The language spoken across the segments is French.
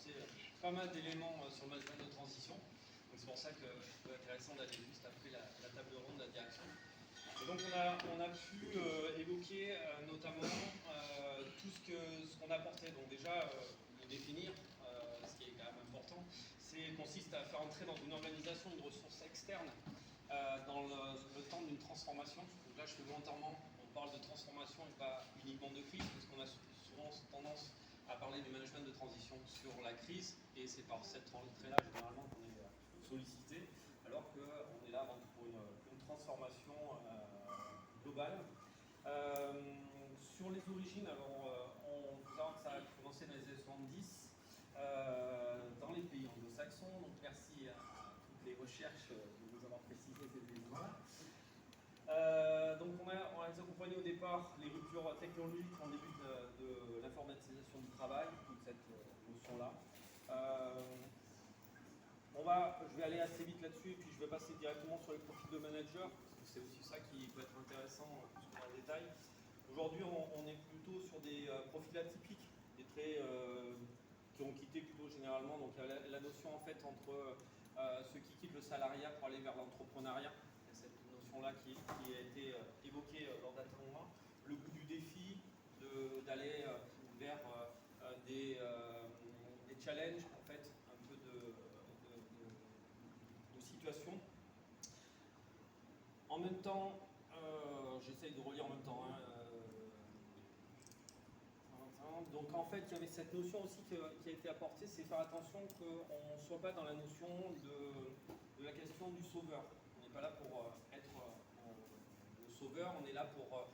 apporté pas mal d'éléments sur le management de transition. Donc c'est pour ça que c'est intéressant d'aller juste après la table ronde de la direction. Et donc on a pu évoquer notamment tout ce qu'on a apporté. Donc déjà, le définir, ce qui est quand même important, consiste à faire entrer dans une organisation de ressources externes dans le temps d'une transformation. Donc là, je fais volontairement, on parle de transformation et pas uniquement de crise, parce qu'on a souvent tendance à parler du management de transition sur la crise, et c'est par cette rentrée-là généralement qu'on est sollicité, alors qu'on est là avant tout pour une transformation globale. Sur les origines, alors on peut savoir que ça a commencé dans les années 70 dans les pays anglo-saxons, donc merci à toutes les recherches de nous avoir précisé ces éléments. Donc on a accompagné au départ les ruptures technologiques en début de l'informatisation du travail, toute cette notion-là. Je vais aller assez vite là-dessus et puis je vais passer directement sur les profils de manager, parce que c'est aussi ça qui peut être intéressant plus que dans le détail. Aujourd'hui, on est plutôt sur des profils atypiques, des traits qui ont quitté plutôt généralement. Donc la notion en fait entre ceux qui quittent le salariat pour aller vers l'entrepreneuriat, cette notion-là qui a été évoquée lors d'Atelier 1, le goût du défi, d'aller vers des challenges, en fait, un peu de situation. En même temps, j'essaye de relire en même temps. Donc en fait, il y avait cette notion aussi qui a été apportée, c'est faire attention qu'on ne soit pas dans la notion de la question du sauveur. On n'est pas là pour être le sauveur, on est là pour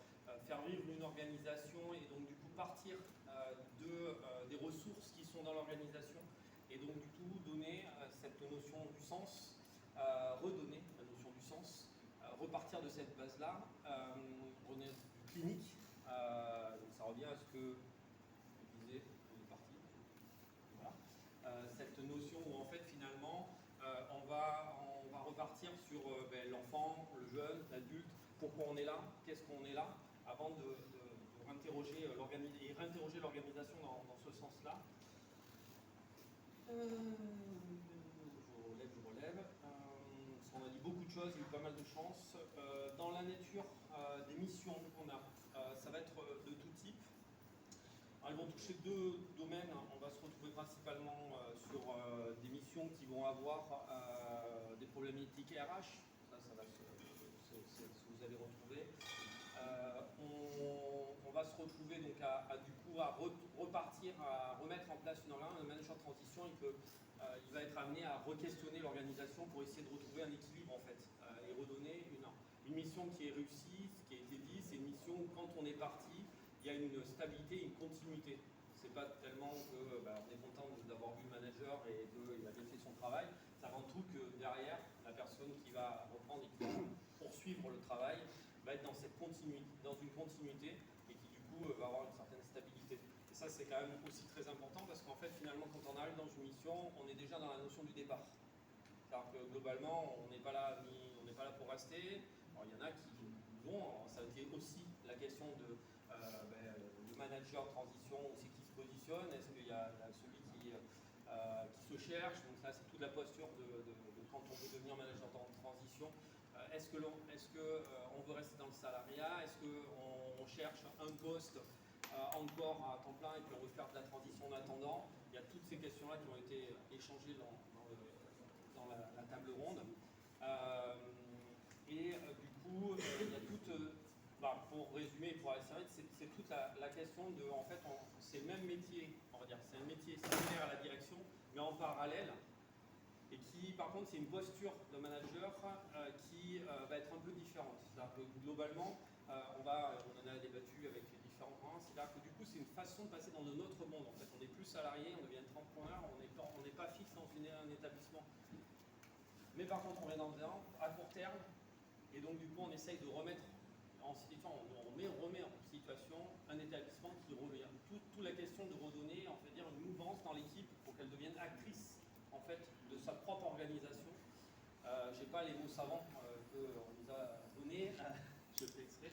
faire vivre une organisation et donc du coup partir des ressources qui sont dans l'organisation et donc du coup donner cette notion du sens, redonner la notion du sens, repartir de cette base-là, donner du clinique, donc ça revient à ce que je disais, on est parti. Voilà. Cette notion où en fait finalement on va repartir sur l'enfant, le jeune, l'adulte, pourquoi on est là, qu'est-ce qu'on est là, avant de réinterroger l'organisation dans ce sens-là. Je relève. On a dit beaucoup de choses, il y a eu pas mal de chance. Dans la nature des missions qu'on a, ça va être de tout type. Alors, elles vont toucher deux domaines. On va se retrouver principalement sur des missions qui vont avoir des problématiques RH. Ça va vous allez retrouver. On va se retrouver donc à repartir, à remettre en place un manager de transition. Il va être amené à re-questionner l'organisation pour essayer de retrouver un équilibre en fait et redonner une mission qui est réussie. Ce qui a été dit, c'est une mission où quand on est parti, il y a une stabilité, une continuité. C'est pas tellement que on est content d'avoir vu le manager et qu'il a bien fait son travail. C'est avant tout que derrière, la personne qui va reprendre et qui va poursuivre le travail va être dans une continuité et qui du coup va avoir une certaine stabilité. Et ça c'est quand même aussi très important parce qu'en fait finalement quand on arrive dans une mission, on est déjà dans la notion du départ. C'est-à-dire que globalement on n'est pas là pour rester. Alors il y en a qui vont, ça a été aussi la question de le manager de transition, c'est qui se positionne, est-ce qu'il y a celui qui se cherche, donc ça c'est toute la posture de quand on veut devenir manager de transition. Est-ce qu'on veut rester dans le salariat? Est-ce qu'on cherche un poste encore à temps plein et puis on veut faire de la transition en attendant? Il y a toutes ces questions-là qui ont été échangées dans la table ronde. Du coup, il y a toute... pour résumer, pour aller assez vite, c'est toute la question de, en fait, c'est le même métier, on va dire, c'est un métier similaire à la direction, mais en parallèle, et qui, par contre, c'est une posture de manager qui va être un peu différente. C'est-à-dire que globalement, on en a débattu avec les différents points, c'est-à-dire que du coup, c'est une façon de passer dans un autre monde. En fait, on n'est plus salarié, on devient entrepreneur, on n'est pas fixe dans un établissement. Mais par contre, on est dans à court terme, et donc du coup, on essaye de remettre on remet en situation un établissement qui revient. Toute la question de redonner, on fait dire, une mouvance dans l'équipe pour qu'elle devienne actrice en fait de sa propre organisation. Je n'ai pas les mots savants qu'on nous a donnés, je fais exprès.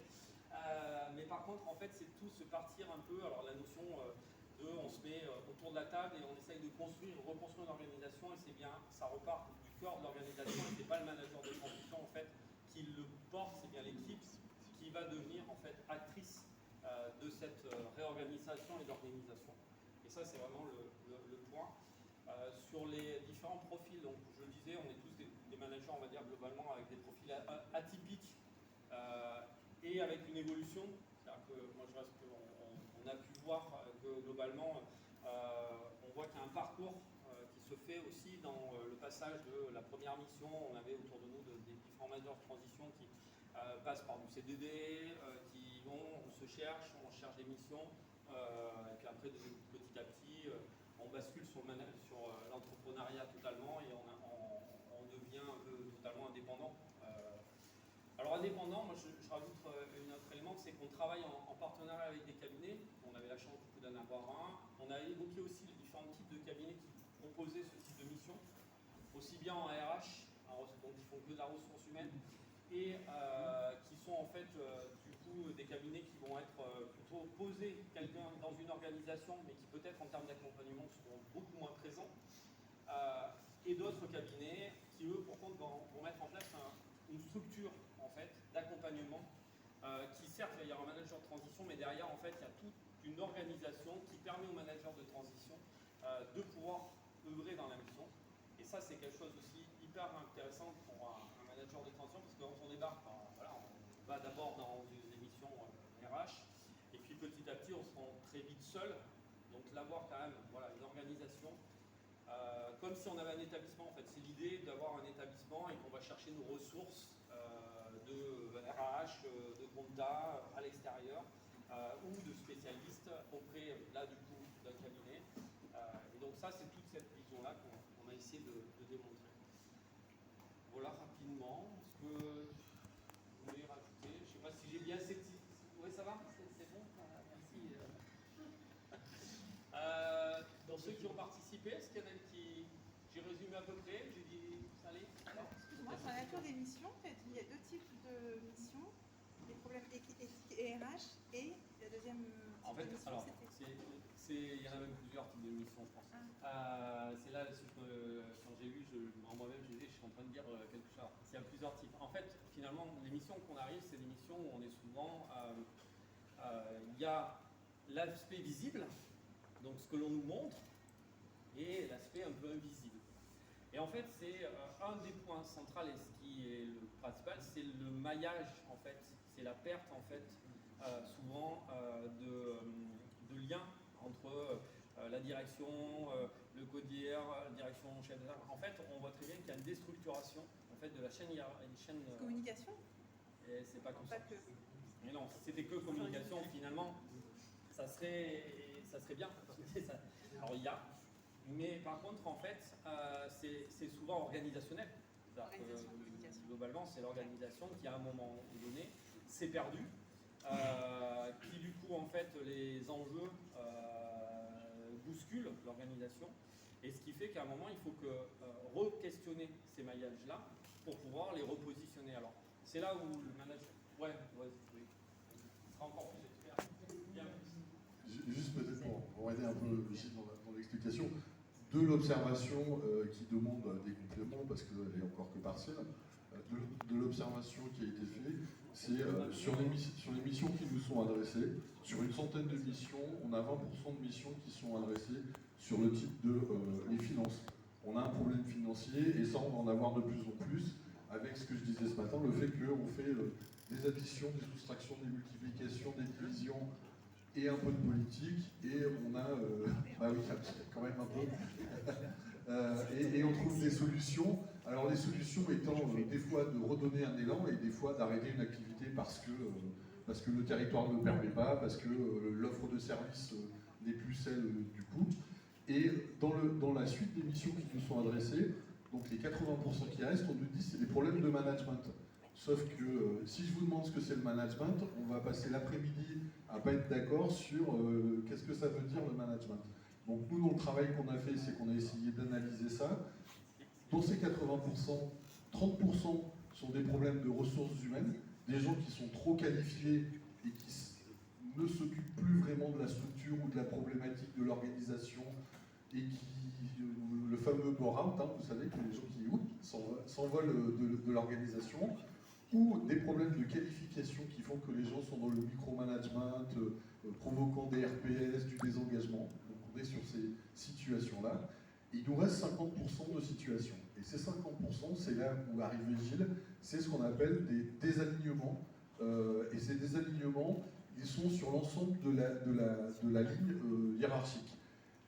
Mais par contre, en fait, c'est tout se partir un peu. Alors la notion On se met autour de la table et on essaye de reconstruire l'organisation, et c'est bien, ça repart du cœur de l'organisation, et c'est pas le manager de transition en fait qui le porte, c'est bien l'équipe qui va devenir en fait actrice de cette réorganisation et d'organisation. Et ça, c'est vraiment le point. Sur les différents profils, donc je le disais, on est tous des managers, on va dire globalement, avec des profils atypiques et avec une évolution. C'est-à-dire que moi, on a pu voir que globalement, on voit qu'il y a un parcours qui se fait aussi dans le passage de la première mission. On avait autour de nous des différents managers de transition qui passent par du CDD, qui vont, on cherche des missions, et puis après, petit à petit, on bascule sur l'entrepreneuriat totalement, et on devient un peu totalement indépendant. Alors indépendant, moi je rajoute un autre élément, c'est qu'on travaille en partenariat avec des cabinets. On avait la chance du coup d'en avoir un. On a évoqué aussi les différents types de cabinets qui proposaient ce type de mission, aussi bien en RH, donc qui font que de la ressource humaine, et qui sont en fait du coup des cabinets qui vont être plutôt poser quelqu'un dans une organisation, mais qui peut-être en termes d'accompagnement seront beaucoup moins présents, et d'autres cabinets qui eux pour contre vont mettre en place une structure en fait d'accompagnement, qui certes il y a un manager de transition, mais derrière en fait il y a toute une organisation qui permet au manager de transition de pouvoir œuvrer dans la mission. Et ça c'est quelque chose aussi hyper intéressant pour un manager de transition, parce que quand on débarque, voilà, on va d'abord dans des missions RH, et puis petit à petit on se rend très vite seul. Donc l'avoir quand même, voilà, une organisation, comme si on avait un établissement en fait. C'est l'idée d'avoir un établissement et qu'on va chercher nos ressources de RH, de compta à l'extérieur, ou de spécialistes auprès là du coup d'un cabinet. Et donc ça c'est toute cette vision-là qu'on a essayé de démontrer. Voilà rapidement. Est-ce que vous voulez rajouter? Je ne sais pas si j'ai bien ces petits. Oui, ça va? C'est bon? Merci. Dans ceux qui ont participé, est-ce qu'il y en a qui. J'ai résumé à peu près, j'ai dit. Allez. Alors, excuse-moi, sur la nature des missions, il y a deux types de missions, les problèmes éthiques et RH, et la deuxième En fait, mission, alors, il y en a même plusieurs types de missions, je pense. C'est là, quand j'ai lu, moi-même, je suis en train de dire quelque chose. Il y a plusieurs types. En fait, finalement, les missions qu'on arrive, c'est des missions où on est souvent. Il y a l'aspect visible, donc ce que l'on nous montre, et l'aspect un peu invisible. Et en fait, c'est un des points centraux, et ce qui est le principal, c'est le maillage, en fait. C'est la perte, en fait, souvent de liens entre la direction, le codière, la direction chef d'État. En fait, on voit très bien qu'il y a une déstructuration en fait, de la chaîne. communication. Et c'est pas comme ça. Mais non, si c'était que communication, finalement, ça serait bien. Alors il y a. Mais par contre, en fait, c'est souvent organisationnel. Globalement, c'est l'organisation qui, à un moment donné, s'est perdue, qui du coup, en fait, les enjeux bousculent l'organisation, et ce qui fait qu'à un moment, il faut re-questionner ces maillages-là pour pouvoir les repositionner. Alors, c'est là où le manager... Ouais, oui. Ce sera encore plus expert. Bien. Juste peut-être pour aider un peu aussi dans l'explication, de l'observation qui demande des compléments parce qu'elle est encore que partielle, de l'observation qui a été faite, c'est sur les missions qui nous sont adressées, sur une centaine de missions, on a 20% de missions qui sont adressées sur le type de les finances. On a un problème financier et ça on va en avoir de plus en plus avec ce que je disais ce matin, le fait qu'on fait des additions, des soustractions, des multiplications, des divisions, et un peu de politique, et on a, bah oui, quand même un peu, et on trouve des solutions. Alors les solutions étant des fois de redonner un élan et des fois d'arrêter une activité parce que le territoire ne le permet pas, parce que l'offre de service n'est plus celle du coup. Et dans la suite des missions qui nous sont adressées, donc les 80% qui restent, on nous dit c'est des problèmes de management. Sauf que si je vous demande ce que c'est le management, on va passer l'après-midi à ne pas être d'accord sur qu'est-ce que ça veut dire le management. Donc nous, dans le travail qu'on a fait, c'est qu'on a essayé d'analyser ça. Dans ces 80%, 30% sont des problèmes de ressources humaines, des gens qui sont trop qualifiés et qui ne s'occupent plus vraiment de la structure ou de la problématique de l'organisation et qui, le fameux bore-out, hein, vous savez, que les gens qui s'envolent de l'organisation, ou des problèmes de qualification qui font que les gens sont dans le micromanagement, provoquant des RPS, du désengagement. Donc on est sur ces situations-là. Il nous reste 50% de situations. Et ces 50%, c'est là où arrive Gilles, c'est ce qu'on appelle des désalignements. Et ces désalignements, ils sont sur l'ensemble de la ligne hiérarchique.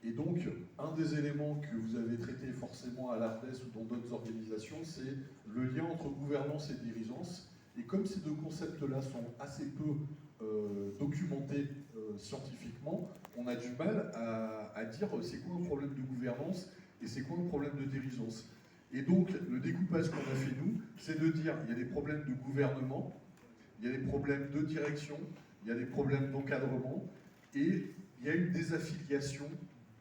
Et donc, un des éléments que vous avez traité forcément à l'ARDES ou dans d'autres organisations, c'est le lien entre gouvernance et dirigeance. Et comme ces deux concepts-là sont assez peu documentés scientifiquement, on a du mal à dire c'est quoi un problème de gouvernance et c'est quoi un problème de dirigeance. Et donc, le découpage qu'on a fait nous, c'est de dire il y a des problèmes de gouvernement, il y a des problèmes de direction, il y a des problèmes d'encadrement, et il y a une désaffiliation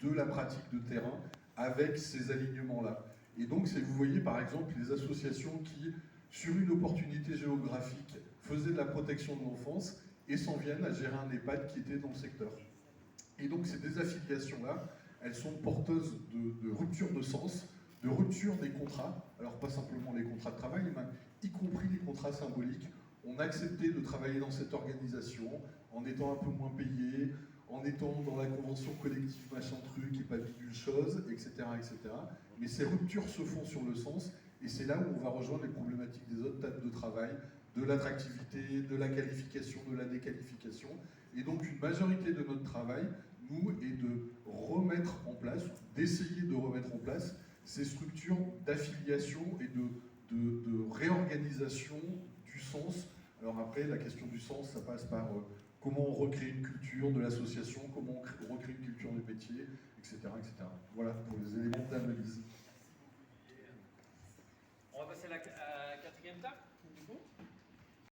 de la pratique de terrain avec ces alignements-là. Et donc, vous voyez par exemple les associations qui, sur une opportunité géographique, faisaient de la protection de l'enfance et s'en viennent à gérer un EHPAD qui était dans le secteur. Et donc, ces désaffiliations-là, elles sont porteuses de rupture de sens, de rupture des contrats, alors pas simplement les contrats de travail, mais y compris les contrats symboliques. On a accepté de travailler dans cette organisation en étant un peu moins payé, en étant dans la convention collective machin truc et pas bidule chose, etc., etc. Mais ces ruptures se font sur le sens, et c'est là où on va rejoindre les problématiques des autres tables de travail, de l'attractivité, de la qualification, de la déqualification. Et donc une majorité de notre travail, nous, est de remettre en place, d'essayer de remettre en place ces structures d'affiliation et de réorganisation du sens. Alors après, la question du sens, ça passe par comment on recrée une culture de l'association, comment on recrée une culture du métier, etc., etc. Voilà pour les éléments d'analyse.